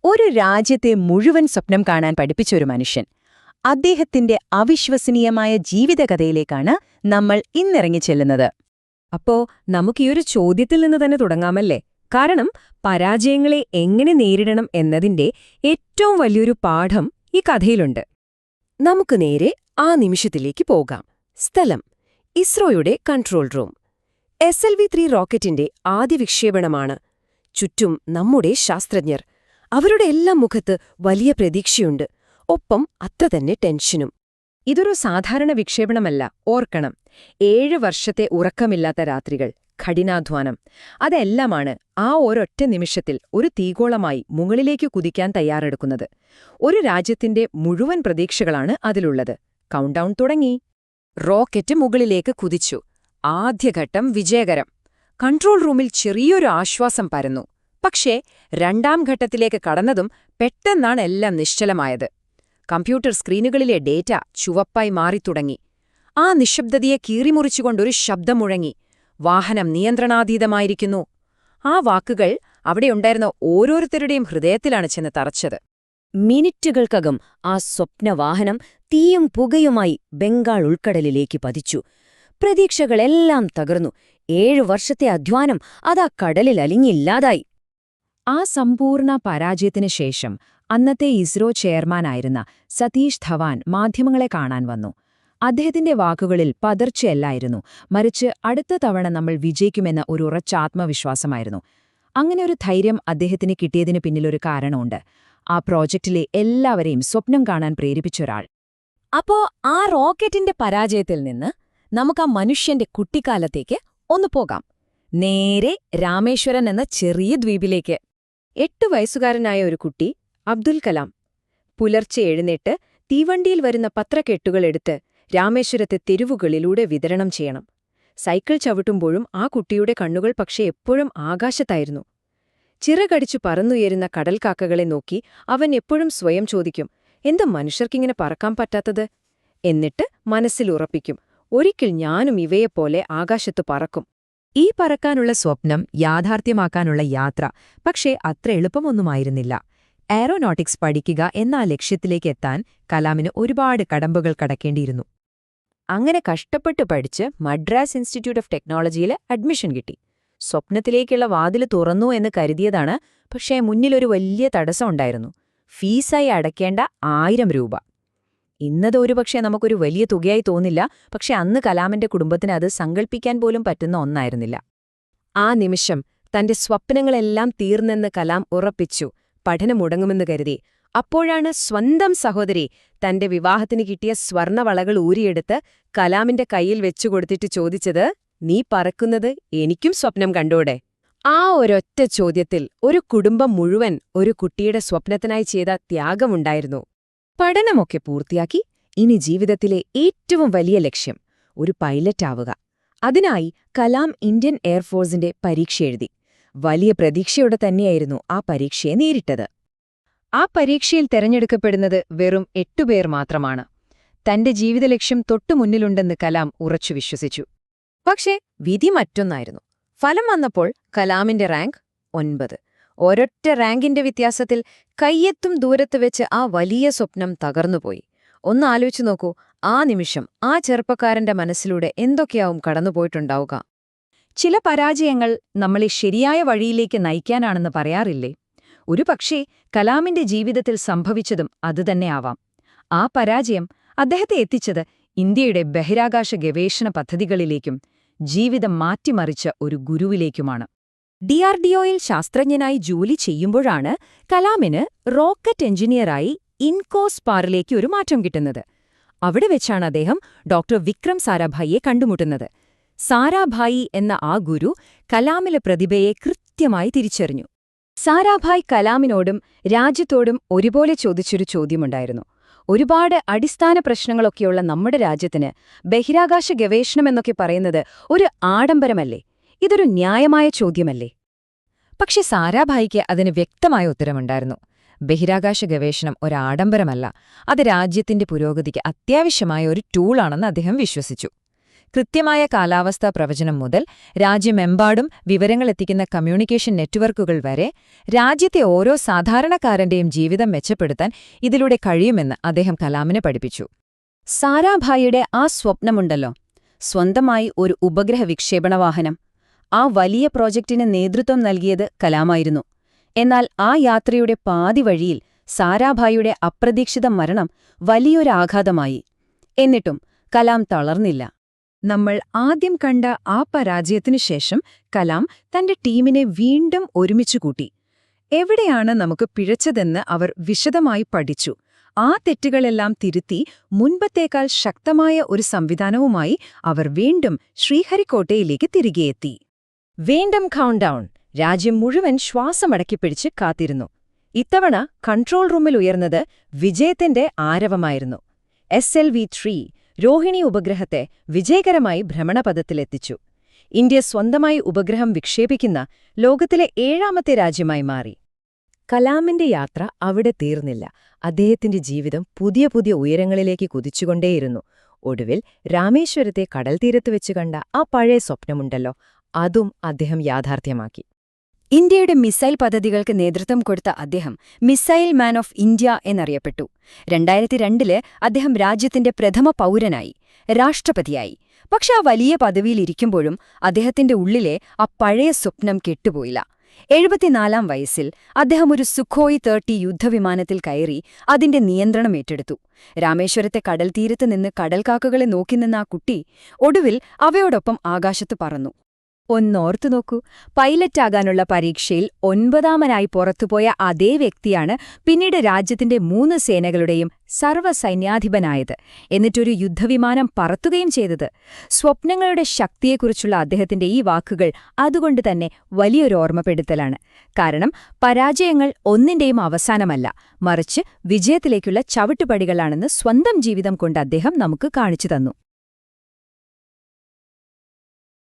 ഒരു രാജ്യത്തെ മുഴുവൻ സ്വപ്നം കാണാൻ പഠിപ്പിച്ച ഒരു മനുഷ്യൻ. അദ്ദേഹത്തിന്റെ അവിശ്വസനീയമായ ജീവിതകഥയിലേക്കാണ് നമ്മൾ ഇന്നിറങ്ങി ചെല്ലുന്നത്. അപ്പോ നമുക്കീയൊരു ചോദ്യത്തിൽ നിന്ന് തന്നെ തുടങ്ങാമല്ലേ? കാരണം പരാജയങ്ങളെ എങ്ങനെ നേരിടണം എന്നതിന്റെ ഏറ്റവും വലിയൊരു പാഠം ഈ കഥയിലുണ്ട്. നമുക്ക് നേരെ ആ നിമിഷത്തിലേക്ക് പോകാം. സ്ഥലം: ഇസ്രോയുടെ കൺട്രോൾ റൂം. SLV-3 റോക്കറ്റിന്റെ ആദ്യ വിക്ഷേപണമാണ്. ചുറ്റും നമ്മുടെ ശാസ്ത്രജ്ഞർ. അവരുടെ എല്ലാം മുഖത്ത് വലിയ പ്രതീക്ഷയുണ്ട്, ഒപ്പം അത്ര തന്നെ ടെൻഷനും. ഇതൊരു സാധാരണ വിക്ഷേപണമല്ല, ഓർക്കണം. 7 വർഷത്തെ ഉറക്കമില്ലാത്ത രാത്രികൾ, കഠിനാധ്വാനം, അതെല്ലാമാണ് ആ ഒരൊറ്റ നിമിഷത്തിൽ ഒരു തീഗോളമായി മുകളിലേക്ക് കുതിക്കാൻ തയ്യാറെടുക്കുന്നത്. ഒരു രാജ്യത്തിന്റെ മുഴുവൻ പ്രതീക്ഷകളാണ് അതിലുള്ളത്. കൗണ്ട്ഡൗൺ തുടങ്ങി. റോക്കറ്റ് മുകളിലേക്ക് കുതിച്ചു. ആദ്യഘട്ടം വിജയകരം. കൺട്രോൾ റൂമിൽ ചെറിയൊരു ആശ്വാസം പരന്നു. പക്ഷേ 2ാം ഘട്ടത്തിലേക്ക് കടന്നതും പെട്ടെന്നാണ് എല്ലാം നിശ്ചലമായത്. Computer സ്ക്രീനുകളിലെ data ചുവപ്പായി മാറിത്തുടങ്ങി. ആ നിശബ്ദതയെ കീറിമുറിച്ചുകൊണ്ടൊരു ശബ്ദം മുഴങ്ങി: വാഹനം നിയന്ത്രണാതീതമായിരിക്കുന്നു. ആ വാക്കുകൾ അവിടെയുണ്ടായിരുന്ന ഓരോരുത്തരുടെയും ഹൃദയത്തിലാണ് ചെന്ന് തറച്ചത്. മിനിറ്റുകൾക്കകം ആ സ്വപ്നവാഹനം തീയും പുകയുമായി ബംഗാൾ ഉൾക്കടലിലേക്ക് പതിച്ചു. പ്രതീക്ഷകളെല്ലാം തകർന്നു. 7 വർഷത്തെ അധ്വാനം അതാ കടലിൽ അലിഞ്ഞില്ലാതായി. ആ സമ്പൂർണ്ണ പരാജയത്തിനു ശേഷം അന്നത്തെ ഇസ്രോ ചെയർമാനായിരുന്ന സതീഷ് ധവാൻ മാധ്യമങ്ങളെ കാണാൻ വന്നു. അദ്ദേഹത്തിന്റെ വാക്കുകളിൽ പതർച്ചയല്ലായിരുന്നു, മറിച്ച് അടുത്ത തവണ നമ്മൾ വിജയിക്കുമെന്ന ഒരു ഉറച്ച ആത്മവിശ്വാസമായിരുന്നു. അങ്ങനെ ഒരു ധൈര്യം അദ്ദേഹത്തിന് കിട്ടിയതിനു പിന്നിലൊരു കാരണമുണ്ട്. ആ പ്രോജക്റ്റിലെ എല്ലാവരെയും സ്വപ്നം കാണാൻ പ്രേരിപ്പിച്ചൊരാൾ. അപ്പോ ആ റോക്കറ്റിന്റെ പരാജയത്തിൽ നിന്ന് നമുക്ക് ആ മനുഷ്യന്റെ കുട്ടിക്കാലത്തേക്ക് ഒന്ന് പോകാം. നേരെ രാമേശ്വരൻ എന്ന ചെറിയ ദ്വീപിലേക്ക്. 8 വയസ്സുകാരനായ ഒരു കുട്ടി, അബ്ദുൽ കലാം. പുലർച്ചെ എഴുന്നേറ്റ് തീവണ്ടിയിൽ വരുന്ന പത്രക്കെട്ടുകളെടുത്ത് രാമേശ്വരത്തെ തെരുവുകളിലൂടെ വിതരണം ചെയ്യണം. സൈക്കിൾ ചവിട്ടുമ്പോഴും ആ കുട്ടിയുടെ കണ്ണുകൾ പക്ഷേ എപ്പോഴും ആകാശത്തായിരുന്നു. ചിറകടിച്ചു പറന്നുയരുന്ന കടൽക്കാക്കകളെ നോക്കി അവൻ എപ്പോഴും സ്വയം ചോദിക്കും, എന്താ മനുഷ്യർക്കിങ്ങനെ പറക്കാൻ പറ്റാത്തത്? എന്നിട്ട് മനസ്സിലുറപ്പിക്കും, ഒരിക്കൽ ഞാനും ഇവയെപ്പോലെ ആകാശത്തു പറക്കും. ഈ പറക്കാനുള്ള സ്വപ്നം യാഥാർത്ഥ്യമാക്കാനുള്ള യാത്ര പക്ഷേ അത്ര എളുപ്പമൊന്നുമായിരുന്നില്ല. എയറോനോട്ടിക്സ് പഠിക്കുക എന്ന ലക്ഷ്യത്തിലേക്ക് എത്താൻ കലാമിന് ഒരുപാട് കടമ്പകൾ കടക്കേണ്ടിയിരുന്നു. അങ്ങനെ കഷ്ടപ്പെട്ട് പഠിച്ച് മദ്രാസ് ഇൻസ്റ്റിറ്റ്യൂട്ട് ഓഫ് ടെക്നോളജിയിൽ അഡ്മിഷൻ കിട്ടി. സ്വപ്നത്തിലേക്കുള്ള വാതില് തുറന്നു എന്ന് കരുതിയതാണ്. പക്ഷേ മുന്നിലൊരു വലിയ തടസ്സമുണ്ടായിരുന്നു: ഫീസായി അടയ്ക്കേണ്ട 1000 രൂപ. ഇന്നത് ഒരുപക്ഷെ നമുക്കൊരു വലിയ തുകയായി തോന്നില്ല, പക്ഷെ അന്ന് കലാമിന്റെ കുടുംബത്തിന് അത് സങ്കൽപ്പിക്കാൻ പോലും പറ്റുന്ന ഒന്നായിരുന്നില്ല. ആ നിമിഷം തന്റെ സ്വപ്നങ്ങളെല്ലാം തീർന്നെന്ന് കലാം ഉറപ്പിച്ചു. പഠനം മുടങ്ങുമെന്ന് കരുതി. അപ്പോഴാണ് സ്വന്തം സഹോദരി തന്റെ വിവാഹത്തിന് കിട്ടിയ സ്വർണവളകൾ ഊരിയെടുത്ത് കലാമിന്റെ കയ്യിൽ വെച്ചുകൊടുത്തിട്ട് ചോദിച്ചത്, നീ പറക്കുന്നത് എനിക്കും സ്വപ്നം കണ്ടൂടെ? ആ ഒരൊറ്റ ചോദ്യത്തിൽ ഒരു കുടുംബം മുഴുവൻ ഒരു കുട്ടിയുടെ സ്വപ്നത്തിനായി ചെയ്ത ത്യാഗമുണ്ടായിരുന്നു. പഠനമൊക്കെ പൂർത്തിയാക്കി. ഇനി ജീവിതത്തിലെ ഏറ്റവും വലിയ ലക്ഷ്യം ഒരു പൈലറ്റാവുക. അതിനായി കലാം ഇന്ത്യൻ എയർഫോഴ്സിന്റെ പരീക്ഷ എഴുതി. വലിയ പ്രതീക്ഷയോടെ തന്നെയായിരുന്നു ആ പരീക്ഷയെ നേരിട്ടത്. ആ പരീക്ഷയിൽ തെരഞ്ഞെടുക്കപ്പെടുന്നത് വെറും 8 പേർ മാത്രമാണ്. തന്റെ ജീവിതലക്ഷ്യം തൊട്ടുമുന്നിലുണ്ടെന്ന് കലാം ഉറച്ചു വിശ്വസിച്ചു. പക്ഷേ വിധി മറ്റൊന്നായിരുന്നു. ഫലം വന്നപ്പോൾ കലാമിന്റെ റാങ്ക് 9. ഒരൊറ്റ റാങ്കിന്റെ വ്യത്യാസത്തിൽ കയ്യെത്തും ദൂരത്ത് വെച്ച് ആ വലിയ സ്വപ്നം തകർന്നുപോയി. ഒന്നാലോചിച്ചു നോക്കൂ, ആ നിമിഷം ആ ചെറുപ്പക്കാരന്റെ മനസ്സിലൂടെ എന്തൊക്കെയാവും കടന്നുപോയിട്ടുണ്ടാവുക. ചില പരാജയങ്ങൾ നമ്മളെ ശരിയായ വഴിയിലേക്ക് നയിക്കാനാണെന്ന് പറയാറില്ലേ? ഒരുപക്ഷേ കലാമിന്റെ ജീവിതത്തിൽ സംഭവിച്ചതും അതുതന്നെയാവാം. ആ പരാജയം അദ്ദേഹത്തെ എത്തിച്ചത് ഇന്ത്യയുടെ ബഹിരാകാശ ഗവേഷണ പദ്ധതികളിലേക്കും ജീവിതം മാറ്റിമറിച്ച ഒരു ഗുരുവിലേക്കുമാണ്. DRDOയിൽ ശാസ്ത്രജ്ഞനായി ജോലി ചെയ്യുമ്പോഴാണ് കലാമിന് റോക്കറ്റ് എഞ്ചിനീയറായി ഇൻകോസ്പാറിലേക്ക് ഒരു മാറ്റം കിട്ടുന്നത്. അവിടെ വെച്ചാണ് അദ്ദേഹം ഡോക്ടർ വിക്രം സാരാഭായിയെ കണ്ടുമുട്ടുന്നത്. സാരാഭായി എന്ന ആ ഗുരു കലാമിലെ പ്രതിഭയെ കൃത്യമായി തിരിച്ചറിഞ്ഞു. സാരാഭായ് കലാമിനോടും രാജ്യത്തോടും ഒരുപോലെ ചോദിച്ചൊരു ചോദ്യമുണ്ടായിരുന്നു: ഒരുപാട് അടിസ്ഥാന പ്രശ്നങ്ങളൊക്കെയുള്ള നമ്മുടെ രാജ്യത്തിന് ബഹിരാകാശ ഗവേഷണമെന്നൊക്കെ പറയുന്നത് ഒരു ആഡംബരമല്ലേ? ഇതൊരു ന്യായമായ ചോദ്യമല്ലേ? പക്ഷെ സാരാഭായിക്ക് അതിന് വ്യക്തമായ ഉത്തരമുണ്ടായിരുന്നു. ബഹിരാകാശ ഗവേഷണം ഒരാഡംബരമല്ല, അത് രാജ്യത്തിന്റെ പുരോഗതിക്ക് അത്യാവശ്യമായ ഒരു ടൂളാണെന്ന് അദ്ദേഹം വിശ്വസിച്ചു. കൃത്യമായ കാലാവസ്ഥാ പ്രവചനം മുതൽ രാജ്യമെമ്പാടും വിവരങ്ങളെത്തിക്കുന്ന കമ്മ്യൂണിക്കേഷൻ നെറ്റ്വർക്കുകൾ വരെ രാജ്യത്തെ ഓരോ സാധാരണക്കാരന്റെയും ജീവിതം മെച്ചപ്പെടുത്താൻ ഇതിലൂടെ കഴിയുമെന്ന് അദ്ദേഹം കലാമിനെ പഠിപ്പിച്ചു. സാരാഭായിയുടെ ആ സ്വപ്നമുണ്ടല്ലോ, സ്വന്തമായി ഒരു ഉപഗ്രഹ വിക്ഷേപണ വാഹനം, ആ വലിയ പ്രോജക്റ്റിന് നേതൃത്വം നൽകിയത് കലാമായിരുന്നു. എന്നാൽ ആ യാത്രയുടെ പാതി വഴിയിൽ സാരാഭായിയുടെ അപ്രതീക്ഷിത മരണം വലിയൊരാഘാതമായി. എന്നിട്ടും കലാം തളർന്നില്ല. നമ്മൾ ആദ്യം കണ്ട ആ പരാജയത്തിനു ശേഷം കലാം തന്റെ ടീമിനെ വീണ്ടും ഒരുമിച്ചുകൂട്ടി. എവിടെയാണ് നമുക്ക് പിഴച്ചതെന്ന് അവർ വിശദമായി പഠിച്ചു. ആ തെറ്റുകളെല്ലാം തിരുത്തി മുൻപത്തേക്കാൾ ശക്തമായ ഒരു സംവിധാനവുമായി അവർ വീണ്ടും ശ്രീഹരിക്കോട്ടയിലേക്ക് തിരികെയെത്തി. വീണ്ടും കൗണ്ട് ഡൗൺ. രാജ്യം മുഴുവൻ ശ്വാസമടക്കിപ്പിടിച്ച് കാത്തിരുന്നു. ഇത്തവണ കൺട്രോൾ റൂമിൽ ഉയർന്നത് വിജയത്തിന്റെ ആരവമായിരുന്നു. SLV-3 രോഹിണി ഉപഗ്രഹത്തെ വിജയകരമായി ഭ്രമണപഥത്തിലെത്തിച്ചു. ഇന്ത്യ സ്വന്തമായി ഉപഗ്രഹം വിക്ഷേപിക്കുന്ന ലോകത്തിലെ 7ാമത്തെ രാജ്യമായി മാറി. കലാമിന്റെ യാത്ര അവിടെ തീർന്നില്ല. അദ്ദേഹത്തിന്റെ ജീവിതം പുതിയ പുതിയ ഉയരങ്ങളിലേക്ക് കുതിച്ചുകൊണ്ടേയിരുന്നു. ഒടുവിൽ രാമേശ്വരത്തെ കടൽത്തീരത്ത് വെച്ച് കണ്ട ആ പഴയ സ്വപ്നമുണ്ടല്ലോ, അതും അദ്ദേഹം യാഥാർത്ഥ്യമാക്കി. ഇന്ത്യയുടെ മിസൈൽ പദ്ധതികൾക്ക് നേതൃത്വം കൊടുത്ത അദ്ദേഹം മിസൈൽ മാൻ ഓഫ് ഇന്ത്യ എന്നറിയപ്പെട്ടു. 2002 അദ്ദേഹം രാജ്യത്തിന്റെ പ്രഥമ പൗരനായി, രാഷ്ട്രപതിയായി. പക്ഷെ ആ വലിയ പദവിയിലിരിക്കുമ്പോഴും അദ്ദേഹത്തിന്റെ ഉള്ളിലെ ആ പഴയ സ്വപ്നം കെട്ടുപോയില്ല. 74-ാം വയസ്സിൽ അദ്ദേഹം ഒരു സുഖോയ് 30 യുദ്ധവിമാനത്തിൽ കയറി അതിന്റെ നിയന്ത്രണം ഏറ്റെടുത്തു. രാമേശ്വരത്തെ കടൽത്തീരത്ത് നിന്ന് കടൽക്കാക്കകളെ നോക്കിനിന്ന ആ കുട്ടി ഒടുവിൽ അവയോടൊപ്പം ആകാശത്ത് പറന്നു. ഒന്നോർത്തു നോക്കൂ, പൈലറ്റാകാനുള്ള പരീക്ഷയിൽ 9ാമനായി പുറത്തുപോയ അതേ വ്യക്തിയാണ് പിന്നീട് രാജ്യത്തിന്റെ 3 സേനകളുടെയും സർവ്വസൈന്യാധിപനായത്. എന്നിട്ടൊരു യുദ്ധവിമാനം പറത്തുകയും ചെയ്തത്. സ്വപ്നങ്ങളുടെ ശക്തിയെക്കുറിച്ചുള്ള അദ്ദേഹത്തിന്റെ ഈ വാക്കുകൾ അതുകൊണ്ട് തന്നെ വലിയൊരു ഓർമ്മപ്പെടുത്തലാണ്. കാരണം പരാജയങ്ങൾ ഒന്നിന്റെയും അവസാനമല്ല, മറിച്ച് വിജയത്തിലേക്കുള്ള ചവിട്ടുപടികളാണെന്ന് സ്വന്തം ജീവിതം കൊണ്ട് അദ്ദേഹം നമുക്ക് കാണിച്ചു തന്നു.